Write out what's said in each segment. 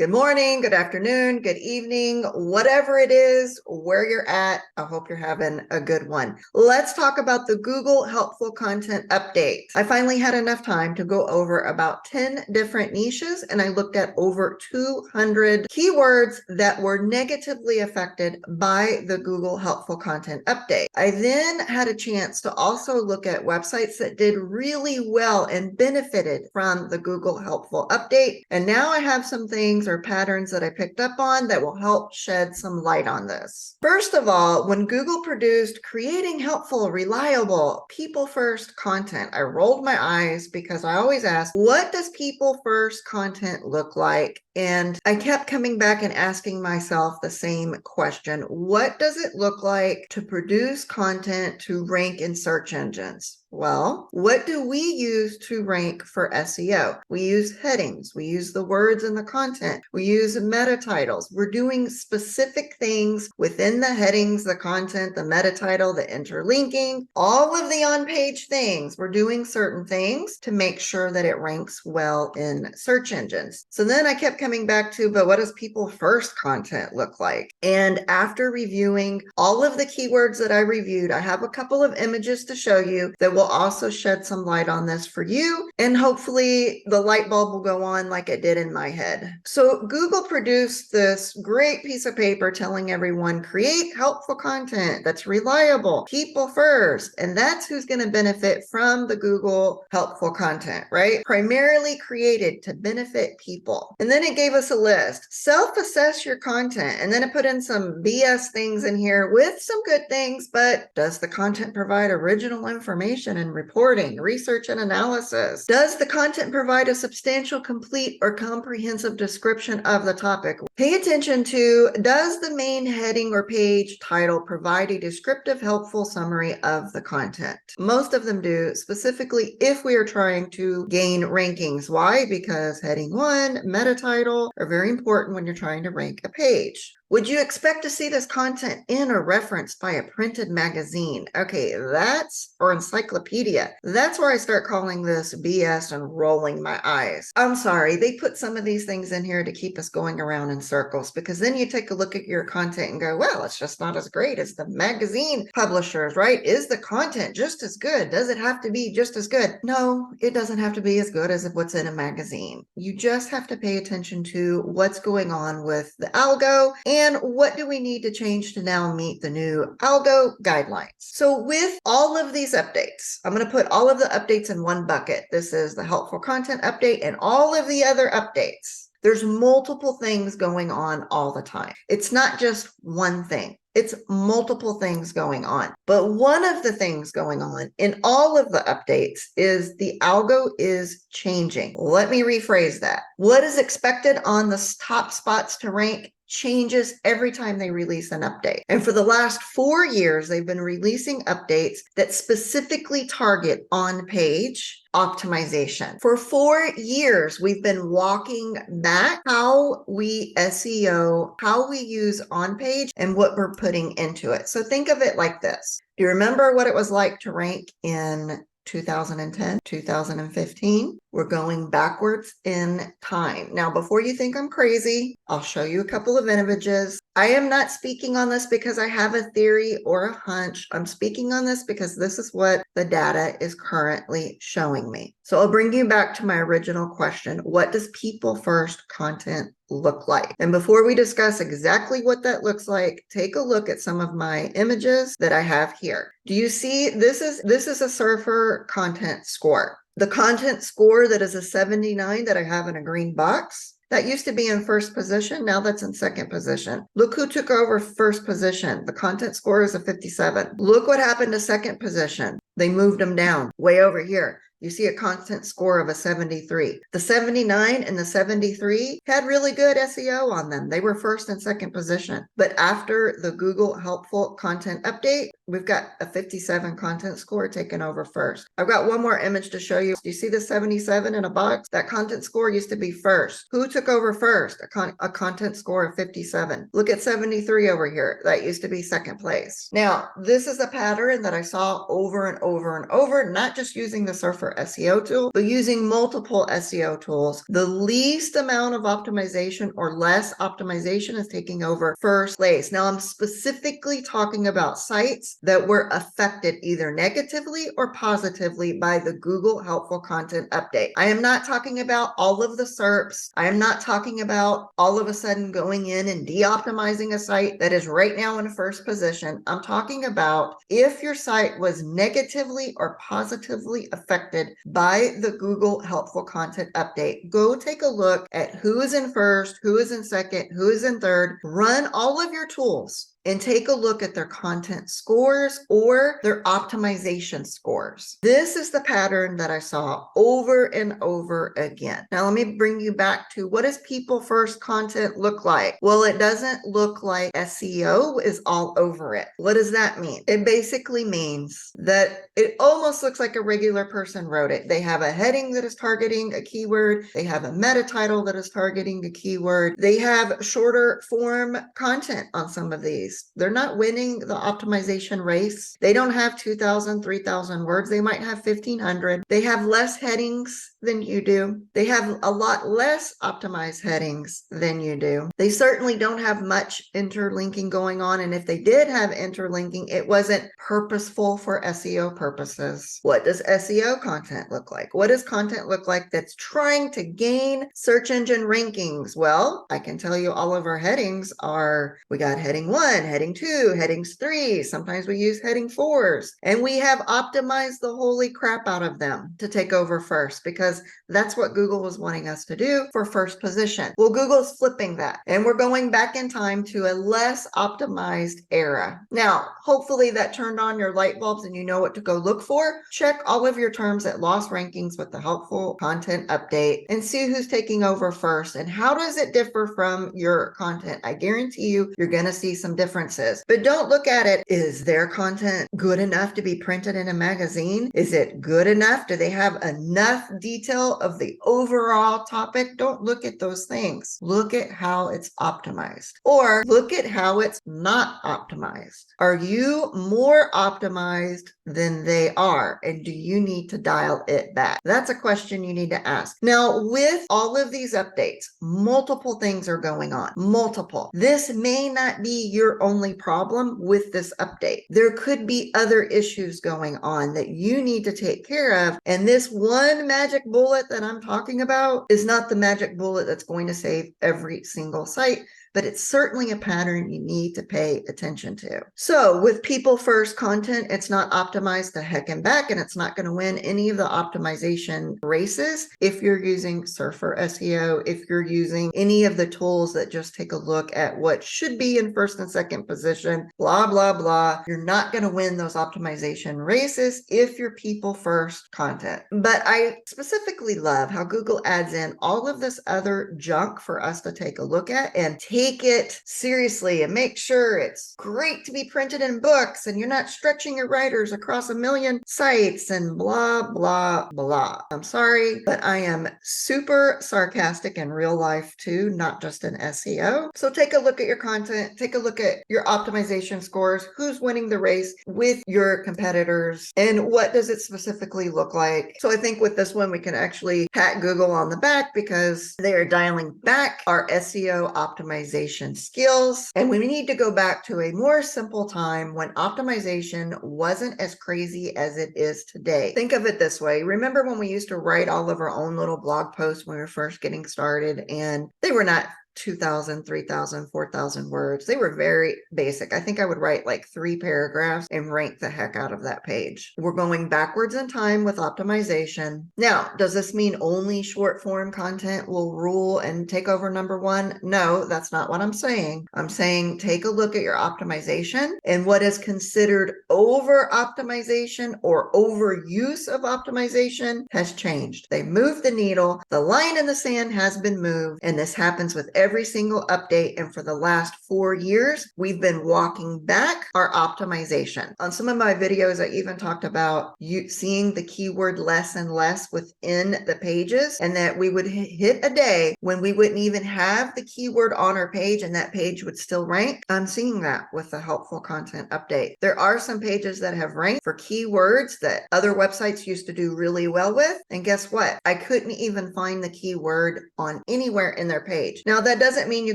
Good morning, good afternoon, good evening, whatever it is, where you're at. I hope you're having a good one. Let's talk about the Google Helpful Content Update. I finally had enough time to go over about 10 different niches, and I looked at over 200 keywords that were negatively affected by the Google Helpful Content Update. I then had a chance to also look at websites that did really well and benefited from the Google Helpful Update. And now I have some things or patterns that I picked up on that will help shed some light on this. First of all, when Google produced creating helpful, reliable, people-first content, I rolled my eyes because I always ask, what does people-first content look like? And I kept coming back and asking myself the same question. What does it look like to produce content to rank in search engines? Well, what do we use to rank for SEO? We use headings. We use the words in the content. We use meta titles. We're doing specific things within the headings, the content, the meta title, the interlinking, all of the on-page things. We're doing certain things to make sure that it ranks well in search engines. So then I kept coming back to, but what does people first content look like? And after reviewing all of the keywords that I reviewed, I have a couple of images to show you that will also shed some light on this for you. And hopefully the light bulb will go on like it did in my head. So Google produced this great piece of paper telling everyone, create helpful content that's reliable, people first. And that's who's going to benefit from the Google helpful content, right? Primarily created to benefit people. And then it gave us a list. Self-assess your content. And then it put in some BS things in here with some good things, but does the content provide original information and reporting, research and analysis? Does the content provide a substantial, complete, or comprehensive description of the topic? Pay attention to, does the main heading or page title provide a descriptive, helpful summary of the content? Most of them do, specifically if we are trying to gain rankings. Why? Because heading 1, meta title are very important when you're trying to rank a page. Would you expect to see this content in or referenced by a printed magazine? Okay, or encyclopedia. That's where I start calling this BS and rolling my eyes. I'm sorry, they put some of these things in here to keep us going around in circles, because then you take a look at your content and go, well, it's just not as great as the magazine publishers, right? Is the content just as good? Does it have to be just as good? No, it doesn't have to be as good as what's in a magazine. You just have to pay attention to what's going on with the algo and what do we need to change to now meet the new algo guidelines. So with all of these updates, I'm going to put all of the updates in one bucket. This is the helpful content update and all of the other updates. There's multiple things going on all the time. It's not just one thing. It's multiple things going on. But one of the things going on in all of the updates is the algo is changing. Let me rephrase that. What is expected on the top spots to rank changes every time they release an update. And for the last 4 years, they've been releasing updates that specifically target on-page optimization. For 4 years, we've been walking back how we SEO, how we use on-page, and what we're putting into it. So think of it like this. Do you remember what it was like to rank in 2010, 2015? We're going backwards in time. Now, before you think I'm crazy, I'll show you a couple of images. I am not speaking on this because I have a theory or a hunch. I'm speaking on this because this is what the data is currently showing me. So I'll bring you back to my original question. What does people first content look like? And before we discuss exactly what that looks like, take a look at some of my images that I have here. Do you see, this is a surfer content score. The content score that is a 79 that I have in a green box, that used to be in first position. Now that's in second position. Look who took over first position. The content score is a 57. Look what happened to second position. They moved them down way over here. You see a content score of a 73. The 79 and the 73 had really good SEO on them. They were first and second position. But after the Google Helpful Content Update, we've got a 57 content score taken over first. I've got one more image to show you. Do you see the 77 in a box? That content score used to be first. Who took over first? A content score of 57. Look at 73 over here. That used to be second place. Now, this is a pattern that I saw over and over and over, not just using the surfer for SEO tool, but using multiple SEO tools, the least amount of optimization or less optimization is taking over first place. Now, I'm specifically talking about sites that were affected either negatively or positively by the Google Helpful Content Update. I am not talking about all of the SERPs. I am not talking about all of a sudden going in and de-optimizing a site that is right now in first position. I'm talking about if your site was negatively or positively affected by the Google Helpful Content Update. Go take a look at who is in first, who is in second, who is in third. Run all of your tools and take a look at their content scores or their optimization scores. This is the pattern that I saw over and over again. Now, let me bring you back to what does people first content look like? Well, it doesn't look like SEO is all over it. What does that mean? It basically means that it almost looks like a regular person wrote it. They have a heading that is targeting a keyword. They have a meta title that is targeting a keyword. They have shorter form content on some of these. They're not winning the optimization race. They don't have 2,000, 3,000 words. They might have 1,500. They have less headings than you do. They have a lot less optimized headings than you do. They certainly don't have much interlinking going on. And if they did have interlinking, it wasn't purposeful for SEO purposes. What does SEO content look like? What does content look like that's trying to gain search engine rankings? Well, I can tell you all of our headings are, we got heading 1, heading 2, headings 3. Sometimes we use heading 4s. And we have optimized the holy crap out of them to take over first because that's what Google was wanting us to do for first position. Well, Google's flipping that and we're going back in time to a less optimized era. Now, hopefully that turned on your light bulbs and you know what to go look for. Check all of your terms at lost rankings with the helpful content update and see who's taking over first and how does it differ from your content. I guarantee you, you're going to see some differences, but don't look at it. Is their content good enough to be printed in a magazine? Is it good enough? Do they have enough detail of the overall topic? Don't look at those things. Look at how it's optimized or look at how it's not optimized. Are you more optimized than they are? And do you need to dial it back? That's a question you need to ask. Now, with all of these updates, multiple things are going on. Multiple. This may not be your only problem with this update. There could be other issues going on that you need to take care of. And this one magic bullet that I'm talking about is not the magic bullet that's going to save every single site, but it's certainly a pattern you need to pay attention to. So with people first content, it's not optimized to heck and back, and it's not going to win any of the optimization races if you're using Surfer SEO, if you're using any of the tools that just take a look at what should be in first and second position, blah, blah, blah. You're not going to win those optimization races if you're people first content. But I specifically love how Google adds in all of this other junk for us to take a look at and take it seriously and make sure it's great to be printed in books and you're not stretching your writers across a million sites and blah, blah, blah. I'm sorry, but I am super sarcastic in real life too, not just in SEO. So take a look at your content, take a look at your optimization scores, who's winning the race with your competitors, and what does it specifically look like. So I think with this one, we can actually pat Google on the back because they are dialing back our SEO optimization skills. And we need to go back to a more simple time when optimization wasn't as crazy as it is today. Think of it this way. Remember when we used to write all of our own little blog posts when we were first getting started, and they were not 2,000, 3,000, 4,000 words. They were very basic. I think I would write like 3 paragraphs and rank the heck out of that page. We're going backwards in time with optimization. Now, does this mean only short form content will rule and take over #1? No, that's not what I'm saying. I'm saying take a look at your optimization and what is considered over optimization or overuse of optimization has changed. They moved the needle. The line in the sand has been moved, and this happens with every every single update. And for the last 4 years, we've been walking back our optimization. On some of my videos, I even talked about you seeing the keyword less and less within the pages, and that we would hit a day when we wouldn't even have the keyword on our page and that page would still rank. I'm seeing that with the helpful content update. There are some pages that have ranked for keywords that other websites used to do really well with. And guess what? I couldn't even find the keyword on anywhere in their page. Now, that doesn't mean you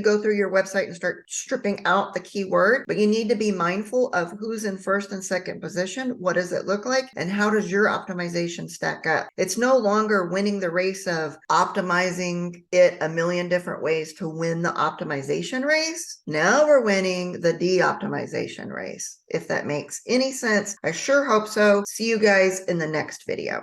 go through your website and start stripping out the keyword, but you need to be mindful of who's in first and second position. What does it look like? And how does your optimization stack up? It's no longer winning the race of optimizing it a million different ways to win the optimization race. Now we're winning the de-optimization race. If that makes any sense, I sure hope so. See you guys in the next video.